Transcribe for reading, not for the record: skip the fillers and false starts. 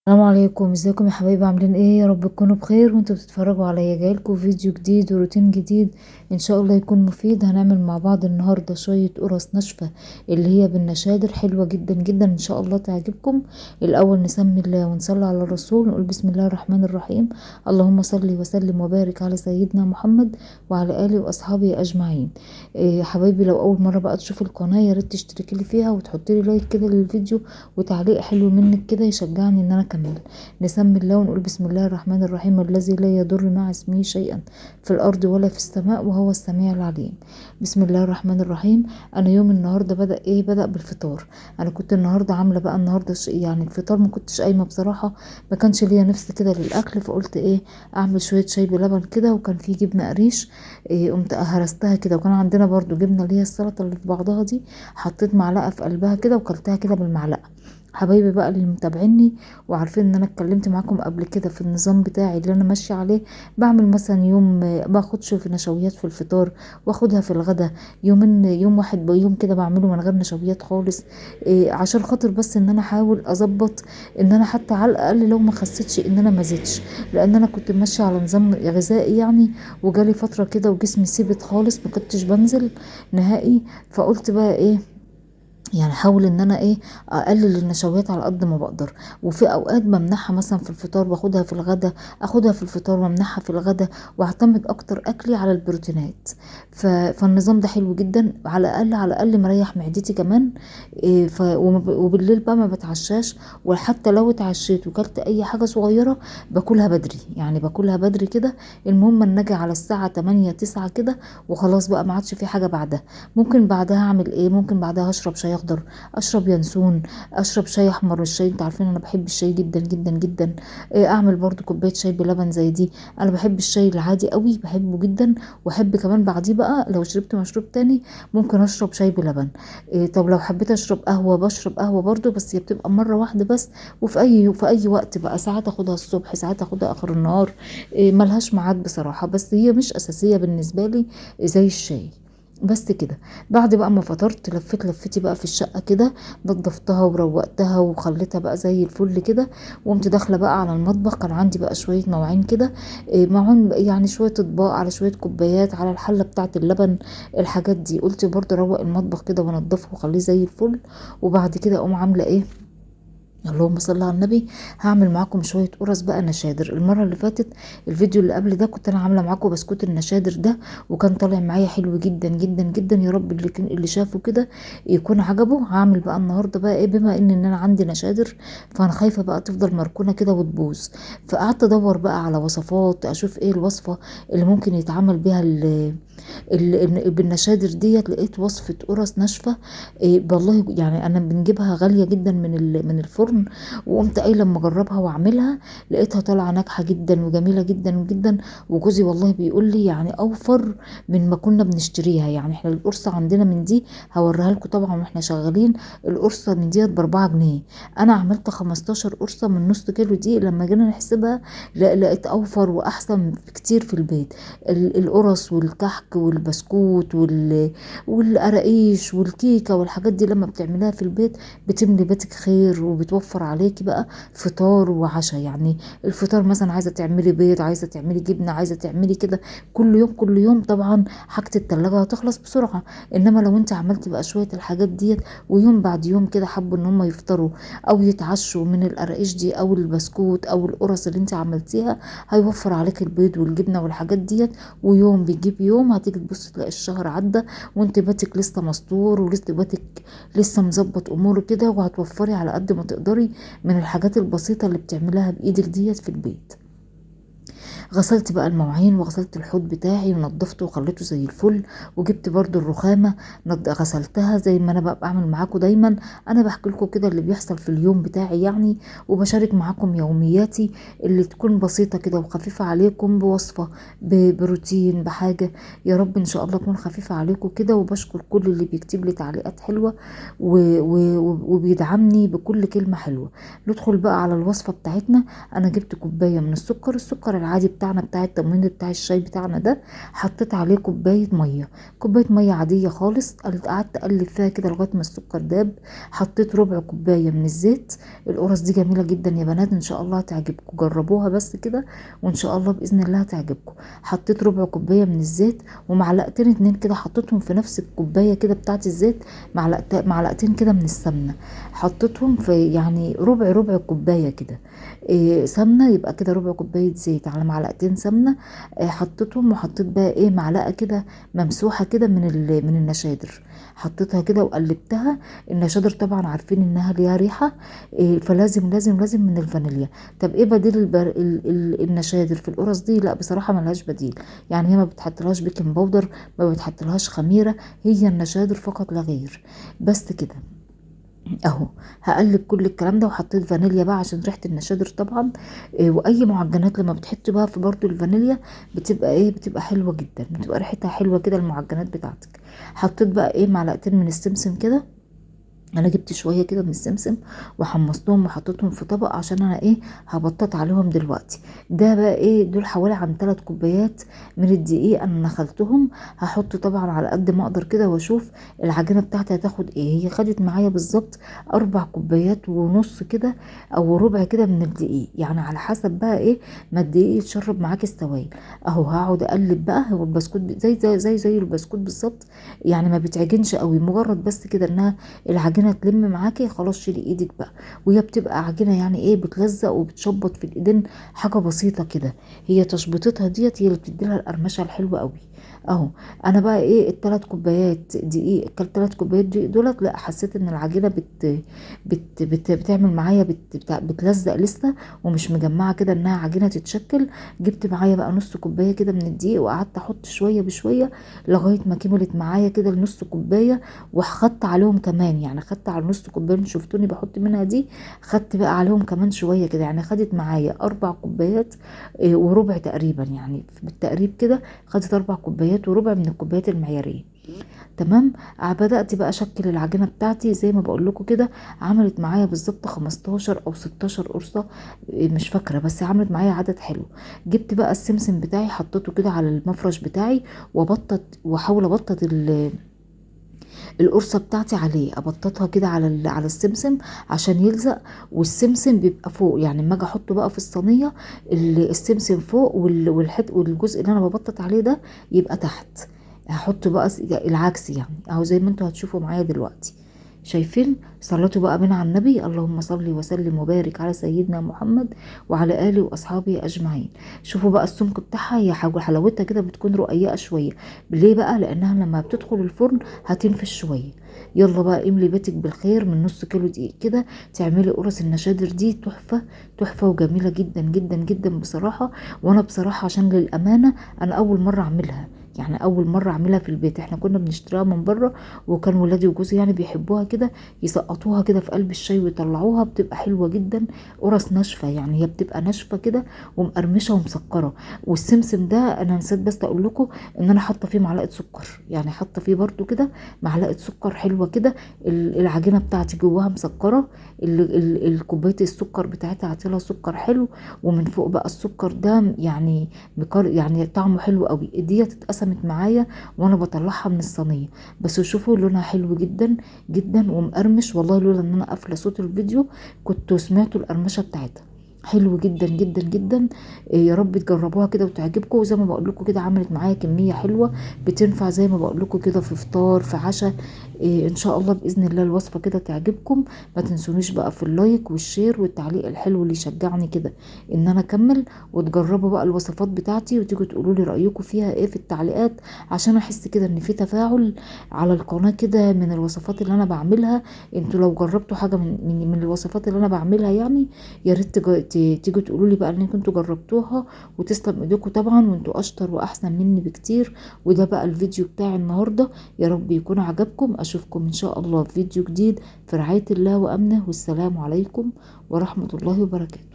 السلام عليكم، ازيكم يا حبايبي؟ عاملين ايه؟ يا رب تكونوا بخير وانتوا بتتفرجوا عليا. جايلكم فيديو جديد وروتين جديد ان شاء الله يكون مفيد. هنعمل مع بعض النهارده شويه قرص ناشفه اللي هي بالنشادر، حلوه جدا جدا ان شاء الله تعجبكم. الاول نسمي الله ونصلي على الرسول، نقول بسم الله الرحمن الرحيم. اللهم صل وسلم وبارك على سيدنا محمد وعلى اله واصحابه اجمعين. إيه يا حبايبي، لو اول مره بقى تشوفوا القناه يا ريت تشتركي لي فيها وتحطي لي لايك كده للفيديو وتعليق حلو منك كده يشجعني ان انا اكمل. نسمي الله ونقول بسم الله الرحمن الرحيم، الذي لا يضر مع اسمه شيئا في الارض ولا في السماء وهو السميع العليم. بسم الله الرحمن الرحيم. انا يوم النهارده بدأ بالفطار. انا كنت النهارده عامله بقى النهارده يعني الفطار ما كنتش قايمه بصراحه، ما كانش ليا نفس كده للاكل، فقلت ايه اعمل شويه شاي بلبن كده، وكان في جبنه قريش. قمت هرستها كده، وكان عندنا برضو جبنه اللي هي السلطه اللي في بعضها دي، حطيت معلقه في قلبها كده وكلتها كده بالمعلقه. حبايبي بقى اللي متابعيني وعارفين ان انا اتكلمت معاكم قبل كده في النظام بتاعي اللي انا ماشيه عليه، بعمل مثلا يوم باخدش في نشويات في الفطار واخدها في الغدا، يومين يوم واحد بيوم كده بعمله من غير نشويات خالص. عشان خاطر بس ان انا احاول اظبط ان انا حتى على الاقل لو ما خسيتش ان انا ما زدتش، لان انا كنت ماشيه على نظام غذائي يعني، وجالي فتره كده وجسمي ثبت خالص، ما كنتش بنزل نهائي. فقلت بقى ايه، يعني احاول ان انا ايه اقلل النشويات على قد ما بقدر. وفي اوقات بمنعها مثلا في الفطار باخدها في الغدا، اخدها في الفطار وامنعها في الغدا، واعتمد اكتر اكلي على البروتينات. فالنظام ده حلو جدا، على الاقل مريح معدتي كمان. وبالليل بقى ما بتعشاش، وحتى لو اتعشيت وكلت اي حاجه صغيره باكلها بدري، يعني باكلها بدري كده. المهم ان اجي على الساعه 8 9 كده وخلاص بقى، ما عادش في حاجه بعدها. ممكن بعدها اعمل ايه؟ ممكن بعدها اشرب شاي اخضر، اشرب ينسون، اشرب شاي احمر. الشاي انت عارفين انا بحب الشاي جدا جدا جدا. اعمل برضو كوبايه شاي بلبن زي دي. انا بحب الشاي العادي قوي، بحبه جدا، واحب كمان بعديه بقى لو شربت مشروب تاني ممكن اشرب شاي بلبن. طب لو حبيت اشرب قهوه بشرب قهوه برضو، بس هي بتبقى مره واحده بس. في اي وقت بقى، ساعات اخدها الصبح ساعات اخدها اخر النهار. ملهاش ميعاد بصراحه، بس هي مش اساسيه بالنسبه لي زي الشاي. بس كده. بعد بقى ما فطرت لفتي بقى في الشقة كده، نضفتها وروقتها وخليتها بقى زي الفل كده. وقمت داخلة بقى على المطبخ، كان عندي بقى شوية مواعين كده، معون يعني شوية اطباق على شوية كوبايات على الحلة بتاعة اللبن، الحاجات دي. قلت برضه اروق المطبخ كده وانضفه واخليه زي الفل. وبعد كده اقوم عاملة ايه، اللهم صل على النبي، هعمل معاكم شويه قرص بقى نشادر. المره اللي فاتت الفيديو اللي قبل ده كنت انا عامله معاكم بسكوت النشادر ده، وكان طالع معايا حلو جدا جدا جدا. يا رب اللي شافه كده يكون عجبه. هعمل بقى النهارده بقى ايه، بما ان انا عندي نشادر فانا خايفه بقى تفضل مركونه كده وتبوظ. فقعدت ادور بقى على وصفات، اشوف ايه الوصفه اللي ممكن يتعمل بيها بالنشادر ديت. لقيت وصفة قرص ناشفة. والله يعني انا بنجيبها غالية جدا من الفرن، وقمت قايلة لما اجربها واعملها لقيتها طالعة ناجحة جدا وجميلة جدا جدا. وجوزي والله بيقول لي يعني اوفر من ما كنا بنشتريها. يعني احنا القرصة عندنا من دي، هوريها لكم طبعا واحنا شغالين، القرصة من ديت ب4 جنيه. انا عملت 15 قرصة من نص كيلو دي، لما جينا نحسبها لقيت اوفر واحسن كتير في البيت. القرص والكحك والبسكوت والقراقيش والكيكه والحاجات دي لما بتعمليها في البيت بتملي بيتك خير، وبتوفر عليكي بقى فطار وعشاء. يعني الفطار مثلا عايزه تعملي بيض، عايزه تعملي جبنه، عايزه تعملي كده كل يوم كل يوم، طبعا حاجه التلاجة هتخلص بسرعه. انما لو انت عملتي بقى شويه الحاجات ديت ويوم بعد يوم كده حبوا ان هم يفطروا او يتعشوا من القراقيش دي او البسكوت او القرص اللي انت عملتيها، هيوفر عليك البيض والجبنه والحاجات ديت. ويوم بيجيب يوم هتيجي تبص تلاقي الشهر عدى وانت باتك لسه مستور، ولسه باتك لسه مظبط اموره كده، وهتوفري على قد ما تقدري من الحاجات البسيطه اللي بتعملها بايدك ديت في البيت. غسلت بقى المواعين وغسلت الحوض بتاعي ونضفته وخليته زي الفل. وجبت برضو الرخامة غسلتها زي ما انا بقى بعمل معاكم دايما. انا بحكي لكم كده اللي بيحصل في اليوم بتاعي يعني، وبشارك معاكم يومياتي اللي تكون بسيطة كده وخفيفة عليكم، بوصفة بروتين بحاجة. يا رب ان شاء الله تكون خفيفة عليكم كده. وبشكر كل اللي بيكتب لي تعليقات حلوة وبيدعمني بكل كلمة حلوة. ندخل بقى على الوصفة بتاعتنا. انا جبت كوباية من السكر العادي بتاعنا بتاع التموين بتاع الشاي بتاعنا ده، حطيت عليه كوبايه ميه، كوبايه ميه عاديه خالص، قعدت اقلب فيها كده لغايه ما السكر داب. حطيت ربع كوبايه من الزيت. القرص دي جميله جدا يا بنات، ان شاء الله هتعجبكم، جربوها بس كده وان شاء الله باذن الله هتعجبكم. حطيت ربع كوبايه من الزيت، ومعلقتين اتنين كده حطيتهم في نفس الكوبايه كده بتاعت الزيت، معلقتين كده من السمنه، حطيتهم في يعني ربع كوبايه كده سمنه، يبقى كده ربع كوبايه زيت على معلقتين سمنه. حطيتهم، وحطيت بقى معلقه كده ممسوحه كده من النشادر، حطيتها كده وقلبتها. النشادر طبعا عارفين انها ليها ريحه، فلازم لازم لازم من الفانيليا. طب ايه بديل النشادر في القرص دي؟ لا بصراحه ملهاش بديل، يعني هي ما بتحطلهاش بيكنج باودر، ما بتحطلهاش خميره، هي النشادر فقط لا غير، بس كده اهو. هقلب كل الكلام ده، وحطيت فانيليا بقى عشان ريحه النشادر طبعا. واي معجنات لما بتحطي بقى في برضو الفانيليا بتبقى بتبقى حلوه جدا، بتبقى ريحتها حلوه كده المعجنات بتاعتك. حطيت بقى معلقتين من السمسم كده، انا جبت شويه كده من السمسم وحمصتهم وحطيتهم في طبق عشان انا هبطط عليهم دلوقتي. ده بقى دول حوالي عن 3 كوبايات من الدقيق انا نخلتهم. هحط طبعا على قد ما اقدر كده واشوف العجينه بتاعتي هتاخد هي خدت معايا بالظبط 4 كوبايات ونص كده او ربع كده من الدقيق، يعني على حسب بقى ما الدقيق يتشرب معاك السوائل. اهو هقعد اقلب بقى. هو البسكوت زي البسكوت بالظبط، يعني ما بتعجنش قوي، مجرد بس كده انها العجينه تلم معاكي خلاص شيلي ايدك بقى. وهي بتبقى عجينه يعني بتلزق وبتشبط في الايدين، حاجه بسيطه كده. هي تشبيطتها ديت هي اللي بتديلها القرمشه الحلوه قوي. اهو انا بقى الثلاث كوبايات دقيق، كلت 3 كوبايات دقيق دولت، لا حسيت ان العجينه بتعمل معايا بتلزق لسه، ومش مجمعه كده انها عجينه تتشكل. جبت معايا بقى نص كوبايه كده من الدقيق، وقعدت احط شويه بشويه لغايه ما كملت معايا كده النص كوبايه. وخدت عليهم كمان، يعني خدت على نص كوبايه اللي شفتوني بحط منها دي، خدت بقى عليهم كمان شويه كده، يعني خدت معايا 4 كوبايات وربع تقريبا، يعني بالتقريب كده خدت 4 كوبايات وربع من الكوبايات المعياريه. تمام. بدأت بقى اشكل العجينه بتاعتي زي ما بقول لكم كده، عملت معايا بالظبط 15 او 16 قرصه، مش فاكره، بس عملت معايا عدد حلو. جبت بقى السمسم بتاعي حطيته كده على المفرش بتاعي، وبطط واحاول ابطط القرصه بتاعتي عليه، ابططها كده على السمسم عشان يلزق. والسمسم بيبقى فوق، يعني اما اجي احطه بقى في الصينيه السمسم فوق، والجزء اللي انا ببطط عليه ده يبقى تحت. هحطه بقى العكس، يعني اهو زي ما انتوا هتشوفوا معايا دلوقتي. شايفين؟ صلتوا بقى بنا على النبي، اللهم صل وسلم وبارك على سيدنا محمد وعلى اله واصحابه اجمعين. شوفوا بقى السمك بتاعها، هي حلاوتها كده بتكون رقيقه شويه. ليه بقى؟ لانها لما بتدخل الفرن هتنفش شويه. يلا بقى املي بيتك بالخير من نص كيلو دقيق كده، تعملي قرص النشادر دي تحفه تحفه وجميله جدا جدا جدا بصراحه. وانا بصراحه عشان للامانه انا اول مره اعملها، يعني اول مره اعملها في البيت. احنا كنا بنشتريها من بره، وكان ولادي وجوزي يعني بيحبوها كده، يسقطوها كده في قلب الشاي ويطلعوها، بتبقى حلوه جدا. قرص ناشفه، يعني هي بتبقى ناشفه كده ومقرمشه ومسكره. والسمسم ده انا نسيت بس اقول لكم ان انا حاطه فيه معلقه سكر، يعني حاطه فيه برده كده معلقه سكر حلوه كده. العجينه بتاعتي جواها مسكره، الكوبايه السكر بتاعتها عطيلها سكر حلو، ومن فوق بقى السكر ده يعني يعني طعمه حلو قوي. دي اتقسمت معايا وانا بطلعها من الصينيه، بس شوفوا لونها حلو جدا جدا ومقرمش، والله لولا ان انا قافله صوت الفيديو كنتوا سمعتوا القرمشه بتاعتها. حلو جدا جدا جدا. يا رب تجربوها كده وتعجبكم. وزي ما بقول لكم كده عملت معايا كميه حلوه، بتنفع زي ما بقول لكم كده في فطار في عشاء. ان شاء الله باذن الله الوصفه كده تعجبكم. ما تنسونيش بقى في اللايك والشير والتعليق الحلو اللي يشجعني كده ان انا اكمل. وتجربوا بقى الوصفات بتاعتي وتيجوا تقولوا لي رايكم فيها ايه في التعليقات، عشان احس كده ان في تفاعل على القناه كده من الوصفات اللي انا بعملها. انتوا لو جربتوا حاجه من الوصفات اللي انا بعملها، يعني يا ريت تيجوا تقولوا لي بقى ان انتوا جربتوها، وتسلم ايديكم طبعا، وانتوا اشطر واحسن مني بكتير. وده بقى الفيديو بتاعي النهارده، يا رب يكون عجبكم. اشوفكم ان شاء الله في فيديو جديد في رعايه الله وامنه، والسلام عليكم ورحمه الله وبركاته.